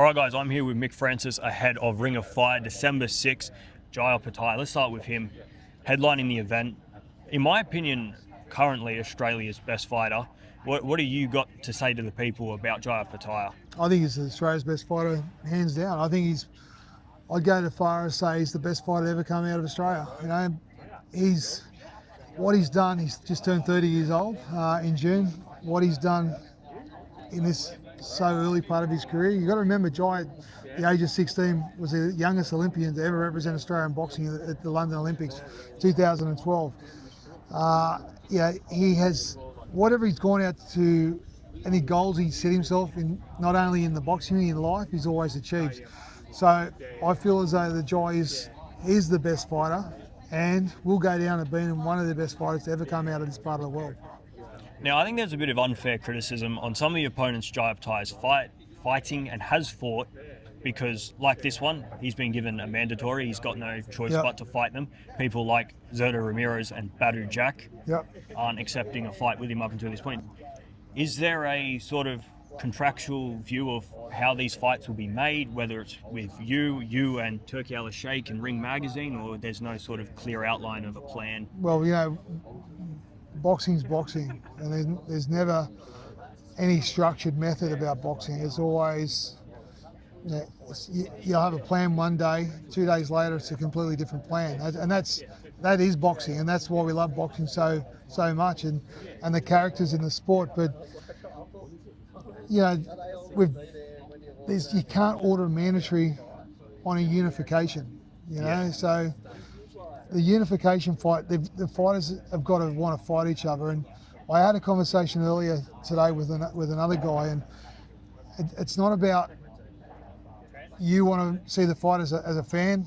All right, guys, I'm here with Mick Francis ahead of Ring of Fire, December 6th, Opetaia. Let's start with him headlining the event. In my opinion, currently Australia's best fighter. What do you got to say to the people about Opetaia? I think he's Australia's best fighter, hands down. I think I'd go as far as say he's the best fighter to ever come out of Australia. You know, what he's done, he's just turned 30 years old in June. What he's done in this so early part of his career. You've got to remember, Jai, at the age of 16, was the youngest Olympian to ever represent Australia in boxing at the London Olympics, 2012. He has, whatever he's gone out to, any goals he's set himself in, not only in the boxing, in life, he's always achieved. So I feel as though the Jai is the best fighter and will go down as being one of the best fighters to ever come out of this part of the world. Now, I think there's a bit of unfair criticism on some of the opponents Opetaia's fighting and has fought because, like this one, he's been given a mandatory. He's got no choice but to fight them. People like Zurdo Ramirez and Badu Jack aren't accepting a fight with him up until this point. Is there a sort of contractual view of how these fights will be made, whether it's with you and Turki Al Sheikh and Ring Magazine, or there's no sort of clear outline of a plan? Well, you know, boxing's boxing, and there's never any structured method about boxing. It's always, you'll have a plan one day, 2 days later it's a completely different plan, and that is boxing, and that's why we love boxing so much, and the characters in the sport. But you know, you can't order mandatory on a unification, you know. So the unification fight, the fighters have got to want to fight each other. And I had a conversation earlier today with another guy, and it's not about you want to see the fight as a fan.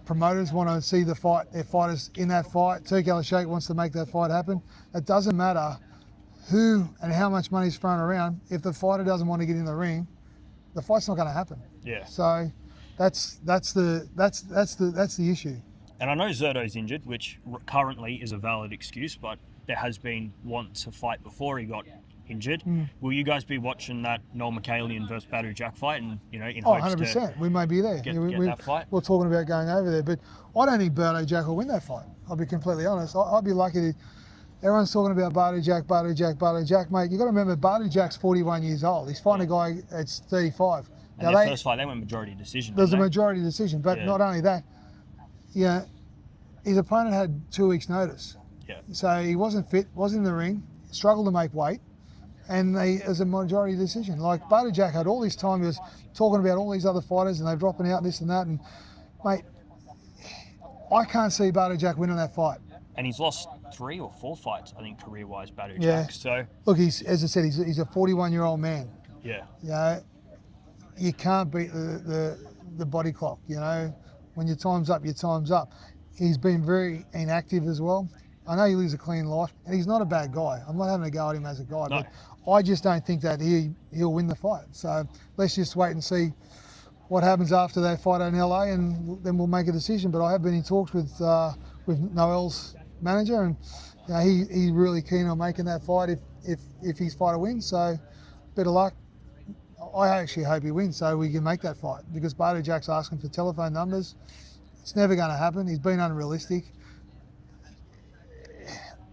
Promoters want to see their fighters in that fight. Turki Al Sheikh wants to make that fight happen. It doesn't matter who and how much money's thrown around. If the fighter doesn't want to get in the ring, the fight's not going to happen. Yeah. So that's the issue. And I know Zurdo's injured, which currently is a valid excuse, but there has been want to fight before he got injured. Will you guys be watching that Noel McKaylian versus Badu Jack fight, and in hopes 100%. We may be there. Get that fight? We're talking about going over there, but I don't think Badu Jack will win that fight. I'll be completely honest. I'd be lucky to. Everyone's talking about Badu Jack, mate. You got to remember, Badu Jack's 41 years old. He's fighting a guy that's 35. And now their first fight, they went majority decision. There's a majority decision, but not only that, his opponent had 2 weeks' notice. Yeah. So he wasn't fit, wasn't in the ring, struggled to make weight, and it was a majority decision. Like Badu Jack had all this time, he was talking about all these other fighters, and they're dropping out this and that, and mate, I can't see Badu Jack winning that fight. And he's lost 3 or 4 fights, I think, career-wise, Badu Jack. So look, as I said, he's a 41-year-old man. Yeah. You know, you can't beat the body clock. You know, when your time's up, your time's up. He's been very inactive as well. I know he lives a clean life, and he's not a bad guy. I'm not having a go at him as a guy, but I just don't think that he'll win the fight. So let's just wait and see what happens after that fight in LA, and then we'll make a decision. But I have been in talks with Noel's manager, and he's really keen on making that fight if his fighter wins. So better luck. I actually hope he wins so we can make that fight, because Badu Jack's asking for telephone numbers. It's never going to happen. He's been unrealistic.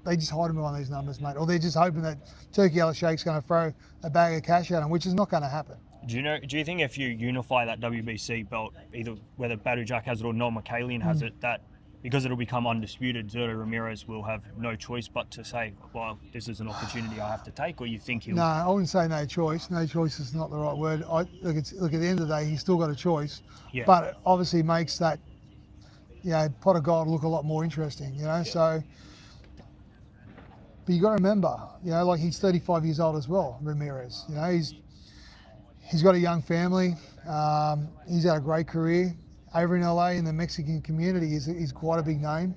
They just hide him on these numbers, mate. Or they're just hoping that Turki Al Sheikh's going to throw a bag of cash at him, which is not going to happen. Do you think if you unify that WBC belt, either whether Badu Jack has it or Noel McKaylian has it, that because it'll become undisputed, Zurdo Ramirez will have no choice but to say, well, this is an opportunity I have to take, or you think he'll... No, I wouldn't say no choice. No choice is not the right word. Look, at the end of the day, he's still got a choice. Yeah. But it obviously makes that, pot of gold look a lot more interesting, so... But you got to remember, like he's 35 years old as well, Ramirez. He's got a young family. He's had a great career. Over in LA in the Mexican community, he's quite a big name.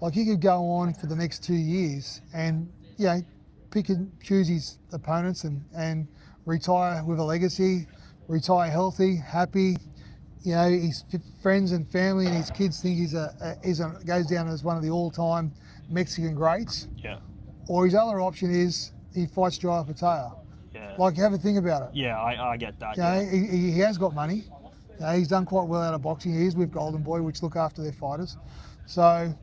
Like he could go on for the next 2 years and pick and choose his opponents and retire with a legacy, retire healthy, happy. His friends and family and his kids think goes down as one of the all-time Mexican greats. Yeah. Or his other option is he fights Opetaia. Yeah. Like, have a think about it. Yeah, I get that. You know, Yeah. he has got money. You know, he's done quite well out of boxing. He is with Golden Boy, which look after their fighters. So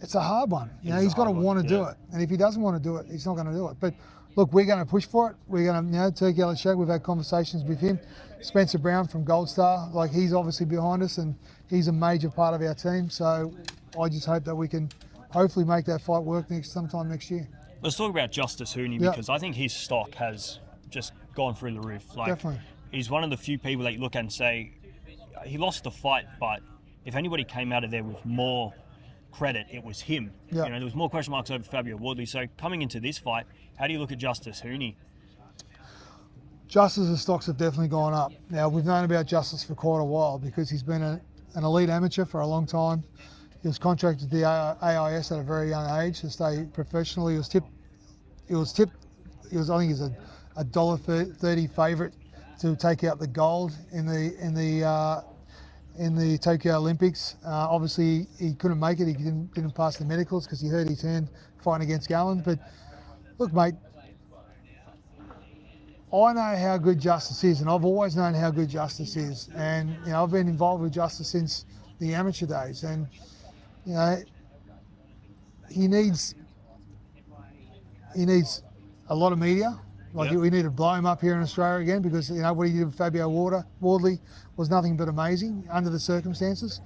it's a hard one. You know, he's got to want to do it. And if he doesn't want to do it, he's not going to do it. But look, we're going to push for it. We're going to, you know, Turkey Yellow Shake, we've had conversations with him. Spencer Brown from Gold Star, like, he's obviously behind us and he's a major part of our team. So I just hope that we can hopefully make that fight work sometime next year. Let's talk about Justis Huni, because I think his stock has just gone through the roof. Like, Definitely. He's one of the few people that you look at and say, he lost the fight, but if anybody came out of there with more credit, it was him. Yeah. You know, there was more question marks over Fabio Wardley. So coming into this fight, how do you look at Justis Huni? Justis' stocks have definitely gone up. Now, we've known about Justis for quite a while because he's been an elite amateur for a long time. He was contracted to the AIS at a very young age to stay professional. I think he was a $1.30 favourite to take out the gold in the Tokyo Olympics. Obviously, he couldn't make it. He didn't pass the medicals because he hurt his hand fighting against Gallen. But look, mate, I know how good Justis is, and I've always known how good Justis is. And you know, I've been involved with Justis since the amateur days, and you know, he needs a lot of media. Like, we need to blow him up here in Australia again, because you know what he did with Fabio Wardley was nothing but amazing under the circumstances.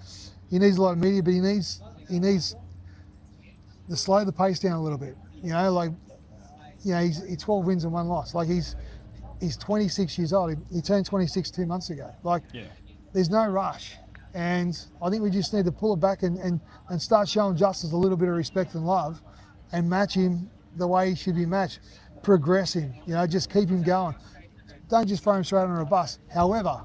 He needs a lot of media, but he needs to slow the pace down a little bit. You know, like, you know, he's 12 wins and 1 loss. Like, he's 26 years old. He turned 26 2 months ago. Like, there's no rush. And I think we just need to pull it back and start showing Justis a little bit of respect and love, and match him the way he should be matched. Progress him, you know, just keep him going. Don't just throw him straight under a bus. However,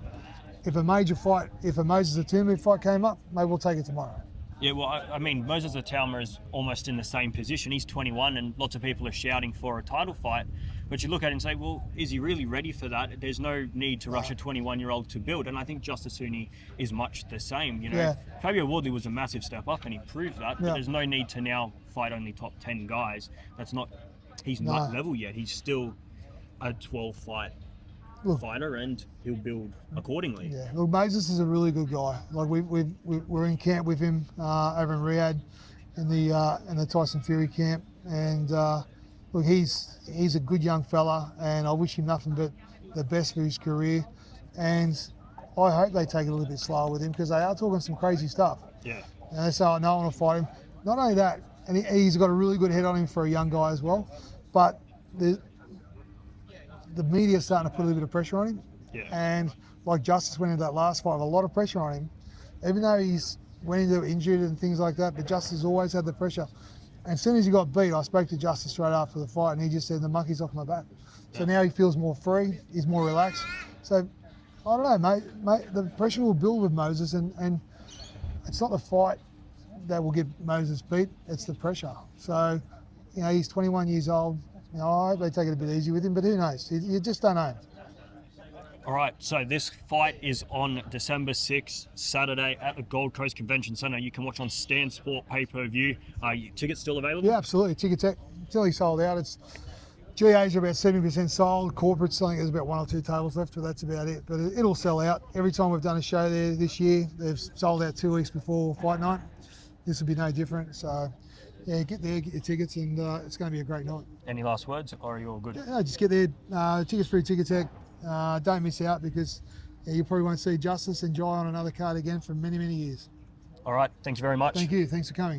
if a major fight, if a Moses Atuma fight came up, maybe we'll take it tomorrow. Yeah, well, I mean, Moses Atuma is almost in the same position. He's 21 and lots of people are shouting for a title fight. But you look at it and say, well, is he really ready for that? There's no need to rush a 21-year-old to build. And I think Justis Huni is much the same. You know, Fabio Wardley was a massive step up and he proved that. But there's no need to now fight only top 10 guys. He's not level yet. He's still a 12-fight fighter, and he'll build accordingly. Yeah, look, Moses is a really good guy. Like, we're in camp with him over in Riyadh in the Tyson Fury camp, and look, he's a good young fella, and I wish him nothing but the best for his career. And I hope they take it a little bit slower with him, because they are talking some crazy stuff. Yeah. And they say, "Oh, no one will fight him." Not only that, and he's got a really good head on him for a young guy as well. But the media's starting to put a little bit of pressure on him. Yeah. And like Justis went into that last fight with a lot of pressure on him, even though he's went into injured and things like that. But Justis always had the pressure. And as soon as he got beat, I spoke to Justis straight after the fight, and he just said, "The monkey's off my back." So now he feels more free. He's more relaxed. So I don't know, mate. The pressure will build with Moses, and it's not the fight that will get Moses beat. It's the pressure. So, you know, he's 21 years old. You know, I hope they take it a bit easy with him, but who knows? You just don't know. All right, so this fight is on December 6th, Saturday, at the Gold Coast Convention Centre. You can watch on Stan Sport pay-per-view. Are tickets still available? Yeah, absolutely. Tickets until sold out. GAs are about 70% sold. Corporates, I think there's about 1 or 2 tables left, but that's about it. But it'll sell out. Every time we've done a show there this year, they've sold out 2 weeks before fight night. This will be no different. So, yeah, get there, get your tickets, and it's going to be a great night. Any last words, or are you all good? Yeah, just get there. Tickets through Ticketek. Don't miss out, because you probably won't see Justis and Jai on another card again for many, many years. All right, thanks very much. Thank you. Thanks for coming.